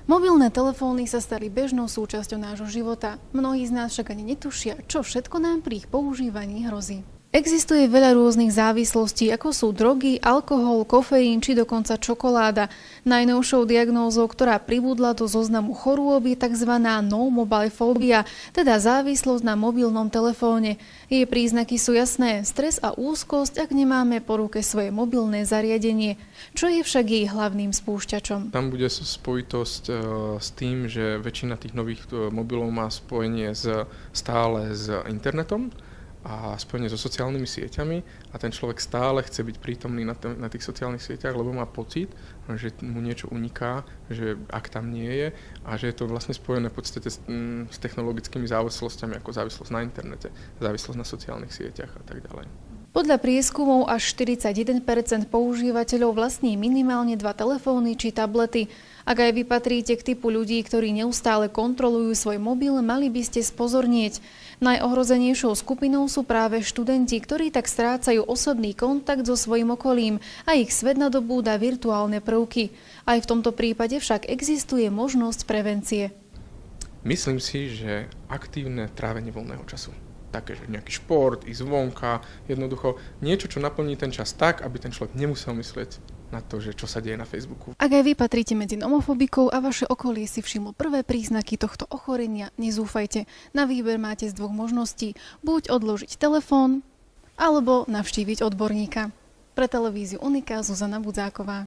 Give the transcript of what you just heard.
Mobilné telefóny sa stali bežnou súčasťou nášho života. Mnohí z nás však ani netušia, čo všetko nám pri ich používaní hrozí. Existuje veľa rôznych závislostí, ako sú drogy, alkohol, kofeín či dokonca čokoláda. Najnovšou diagnózou, ktorá pribudla do zoznamu chorôb, je tzv. No mobile phobia, teda závislosť na mobilnom telefóne. Jej príznaky sú jasné: stres a úzkosť, ak nemáme po ruke svoje mobilné zariadenie. Čo je však jej hlavným spúšťačom? Tam bude spojitosť s tým, že väčšina tých nových mobilov má spojenie stále s internetom a spojenie so sociálnymi sieťami a ten človek stále chce byť prítomný na tých sociálnych sieťach, lebo má pocit, že mu niečo uniká, že ak tam nie je, a že je to vlastne spojené v podstate s technologickými závislosťami, ako závislosť na internete, závislosť na sociálnych sieťach a tak ďalej. Podľa prieskumov až 41% používateľov vlastní minimálne 2 telefóny či tablety. Ak aj vy patríte k typu ľudí, ktorí neustále kontrolujú svoj mobil, mali by ste spozornieť. Najohrozenejšou skupinou sú práve študenti, ktorí tak strácajú osobný kontakt so svojím okolím a ich svet nadobúda virtuálne prvky. Aj v tomto prípade však existuje možnosť prevencie. Myslím si, že aktívne trávenie voľného času. Také, že nejaký šport, ísť vonka, jednoducho niečo, čo naplní ten čas tak, aby ten človek nemusel myslieť na to, že čo sa deje na Facebooku. Ak aj vy patríte medzi nomofobikov a vaše okolie si všimlo prvé príznaky tohto ochorenia, nezúfajte. Na výber máte z 2 možností: buď odložiť telefón, alebo navštíviť odborníka. Pre televíziu Unika Zuzana Budzáková.